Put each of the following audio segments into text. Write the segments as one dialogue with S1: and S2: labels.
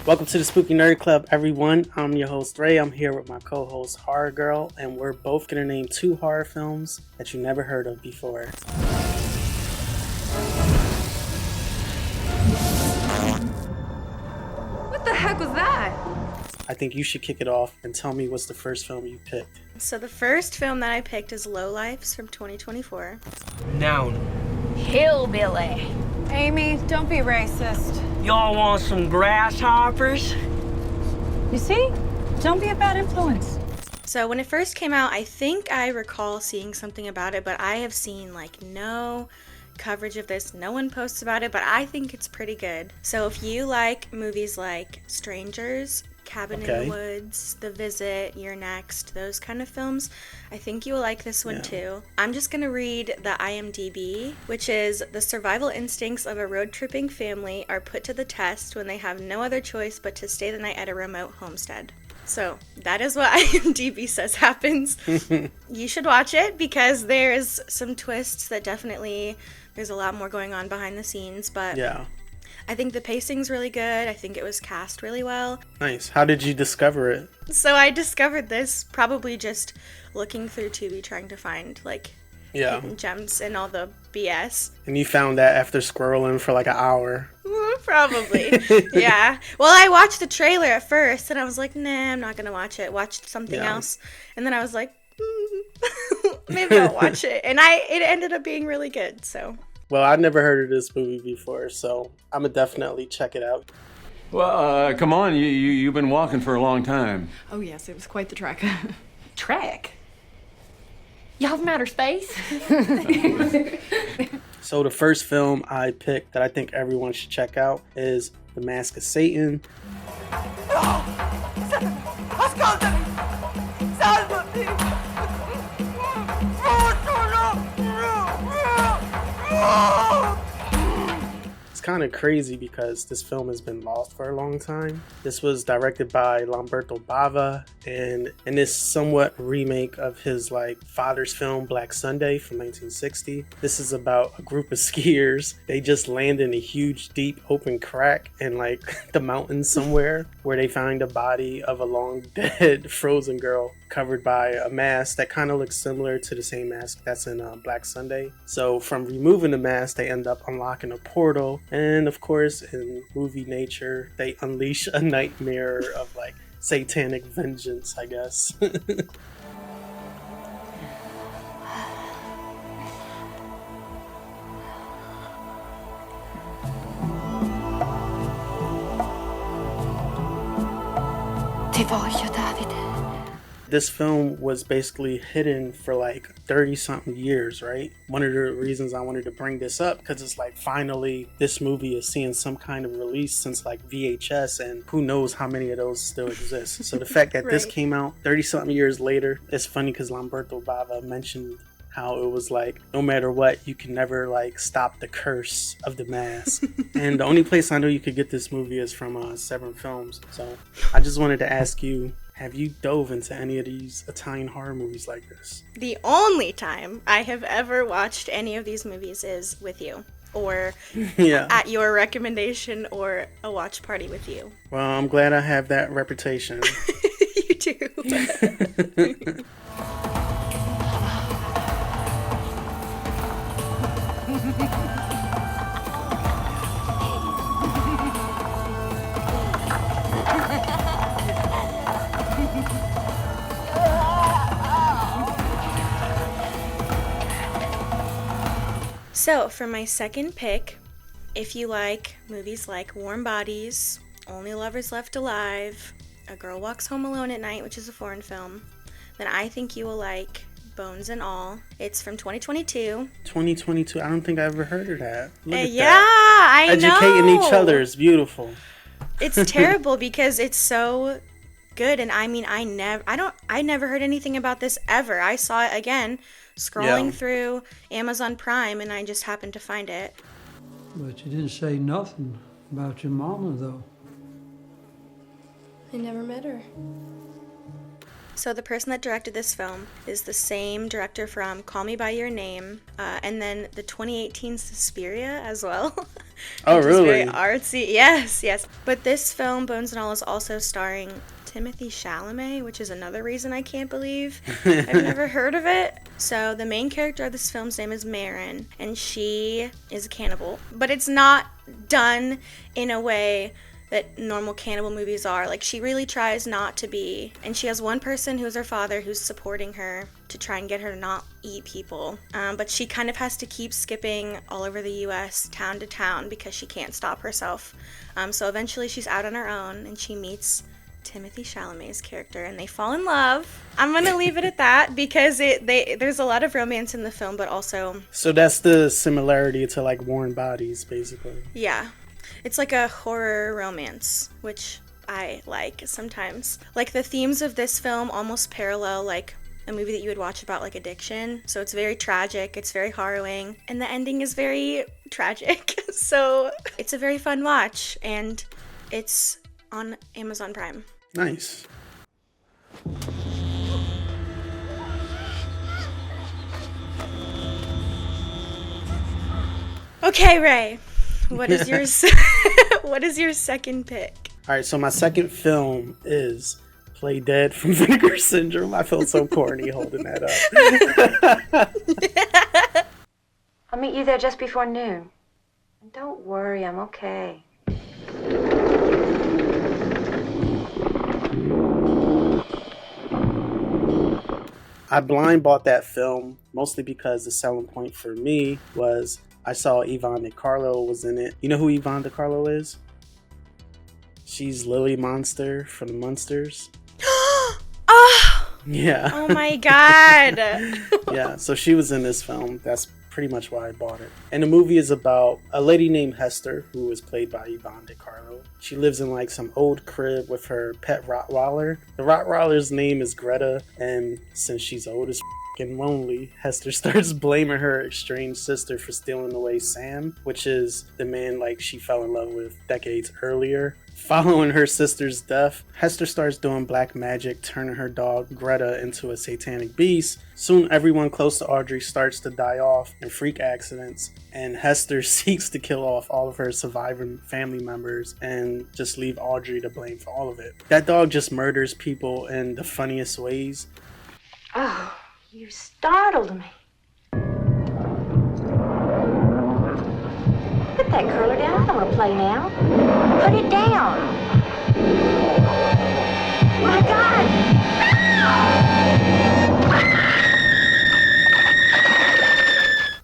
S1: Welcome to the Spooky Nerd Club, everyone. I'm your host, Ray. I'm here with my co-host, Horror Girl, and we're both going to name 2 horror films that you never heard of before.
S2: What the heck was that?
S1: I think you should kick it off and tell me what's the first film you picked.
S3: So the first film that I picked is LOWLIFES from 2024.
S4: Noun.
S2: Hillbilly.
S5: Amy, don't be racist.
S4: Y'all want some grasshoppers?
S5: You see? Don't be a bad influence.
S3: So when it first came out, I think I recall seeing something about it, but I have seen no coverage of this. No one posts about it, but I think it's pretty good. So if you like movies like Strangers, Cabin in the Woods, The Visit, You're Next, those kind of films, I think you will like this one too. I'm just going to read the IMDb, which is: the survival instincts of a road-tripping family are put to the test when they have no other choice but to stay the night at a remote homestead. So that is what IMDb says happens. You should watch it because there's some twists that there's a lot more going on behind the scenes, but I think the pacing's really good. I think it was cast really well.
S1: Nice. How did you discover it?
S3: So I discovered this probably just looking through Tubi, trying to find hidden gems and all the BS.
S1: And you found that after scrolling for an hour.
S3: Probably. Yeah. Well, I watched the trailer at first and I was like, nah, I'm not going to watch it. Watched something else. And then I was like, maybe I'll watch it. And it ended up being really good, so.
S1: Well, I'd never heard of this movie before, so I'm going to definitely check it out.
S6: Well, come on, you've been walking for a long time.
S2: Oh yes, it was quite the trek. Trek? Y'all from outer space?
S1: So the first film I picked that I think everyone should check out is The Mask of Satan. It's kind of crazy because this film has been lost for a long time. This was directed by Lamberto Bava, and in this somewhat remake of his father's film Black Sunday from 1960. This is about a group of skiers. They just land in a huge, deep, open crack in the mountains somewhere, where they find a body of a long dead frozen girl covered by a mask that kind of looks similar to the same mask that's in Black Sunday. So from removing the mask, they end up unlocking a portal, and of course, in movie nature, they unleash a nightmare of satanic vengeance, I guess.
S2: Ti voglio, Davide.
S1: This film was basically hidden for 30 something years, right? One of the reasons I wanted to bring this up, because it's finally this movie is seeing some kind of release since VHS, and who knows how many of those still exist. So the fact that this came out 30 something years later, it's funny because Lamberto Bava mentioned how it was no matter what, you can never stop the curse of the mask. And the only place I know you could get this movie is from Seven Films. So I just wanted to ask you, have you dove into any of these Italian horror movies like this?
S3: The only time I have ever watched any of these movies is with you, or at your recommendation, or a watch party with you.
S1: Well, I'm glad I have that reputation.
S3: You do. So, for my second pick, if you like movies like Warm Bodies, Only Lovers Left Alive, A Girl Walks Home Alone at Night, which is a foreign film, then I think you will like Bones and All. It's from 2022.
S1: 2022? I don't think I ever heard of that. Look at
S3: yeah,
S1: that.
S3: I know.
S1: Educating each other is beautiful.
S3: It's terrible because it's so good, and I mean, I never heard anything about this ever. I saw it again scrolling through Amazon Prime, and I just happened to find it.
S7: But you didn't say nothing about your mama, though.
S8: I never met her.
S3: So the person that directed this film is the same director from Call Me By Your Name, and then the 2018 Suspiria as well.
S1: Oh,
S3: which
S1: really?
S3: is very artsy. Yes, yes. But this film, Bones and All, is also starring Timothy Chalamet, which is another reason I can't believe I've never heard of it. So the main character of this film's name is Marin, and she is a cannibal. But it's not done in a way that normal cannibal movies are. Like, she really tries not to be. And she has one person who's her father who's supporting her to try and get her to not eat people. But she kind of has to keep skipping all over the US, town to town, because she can't stop herself. So eventually she's out on her own, and she meets Timothy Chalamet's character, and they fall in love. I'm gonna leave it at that because there's a lot of romance in the film, but also...
S1: So that's the similarity to like Warm Bodies, basically.
S3: Yeah. It's like a horror romance, which I like sometimes. Like, the themes of this film almost parallel like a movie that you would watch about like addiction. So it's very tragic, it's very harrowing, and the ending is very tragic. So it's a very fun watch, and it's on Amazon Prime.
S1: Nice.
S3: Okay, Ray. What is your what is your second pick?
S1: All right, so my second film is Play Dead from Vinegar Syndrome. I felt so corny holding that up.
S8: I'll meet you there just before noon. And don't worry, I'm okay.
S1: I blind bought that film mostly because the selling point for me was I saw Yvonne DiCarlo was in it. You know who Yvonne DiCarlo is? She's Lily Monster from the Munsters.
S3: Oh!
S1: Yeah.
S3: Oh my god.
S1: Yeah, so she was in this film. That's pretty much why I bought it. And the movie is about a lady named Hester, who is played by Yvonne DiCarlo. She lives in like some old crib with her pet Rottweiler. The Rottweiler's name is Greta, and since she's old as and lonely, Hester starts blaming her estranged sister for stealing away Sam, which is the man like she fell in love with decades earlier. Following her sister's death, Hester starts doing black magic, turning her dog Greta into a satanic beast. Soon everyone close to Audrey starts to die off in freak accidents, and Hester seeks to kill off all of her surviving family members and just leave Audrey to blame for all of it. That dog just murders people in the funniest ways.
S8: Oh, you startled me. Put that curler down. I don't want to play now. Put it down. My God!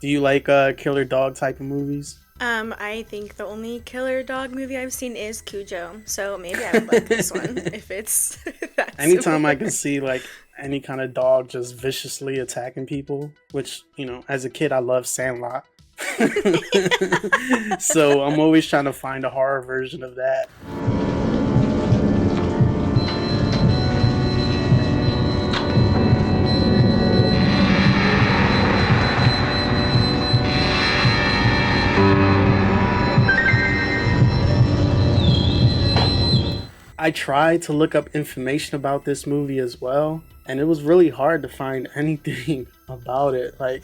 S1: Do you like killer dog type of movies?
S3: I think the only killer dog movie I've seen is Cujo, so maybe I would like this one if it's that
S1: Anytime
S3: similar.
S1: I can see like any kind of dog just viciously attacking people, which, you know, as a kid I loved Sandlot. So I'm always trying to find a horror version of that. I tried to look up information about this movie as well, and it was really hard to find anything about it. Like,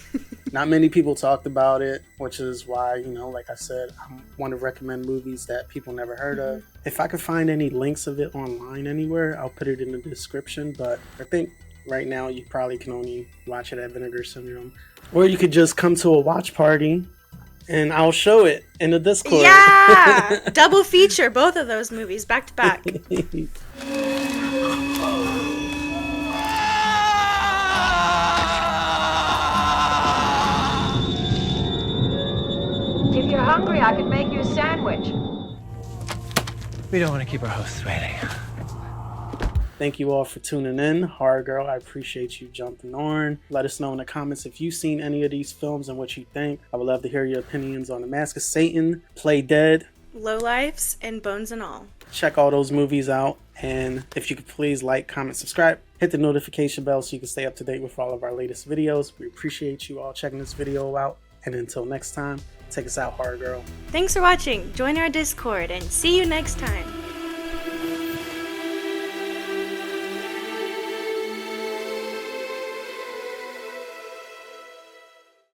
S1: not many people talked about it, which is why, you know, like I said, I want to recommend movies that people never heard of. If I could find any links of it online anywhere, I'll put it in the description, but I think right now you probably can only watch it at Vinegar Syndrome. Or you could just come to a watch party and I'll show it in the Discord.
S3: Yeah! Double feature, both of those movies, back to back.
S8: If you're hungry, I could make you a sandwich.
S4: We don't want to keep our hosts waiting.
S1: Thank you all for tuning in. Horror Girl, I appreciate you jumping on. Let us know in the comments if you've seen any of these films and what you think. I would love to hear your opinions on The Mask of Satan, Play Dead,
S3: Lowlifes, and Bones and All.
S1: check all those movies out. And if you could please like, comment, subscribe, hit the notification bell so you can stay up to date with all of our latest videos. We appreciate you all checking this video out. And until next time, take us out, Horror Girl.
S3: Thanks for watching. Join our Discord and see you next time.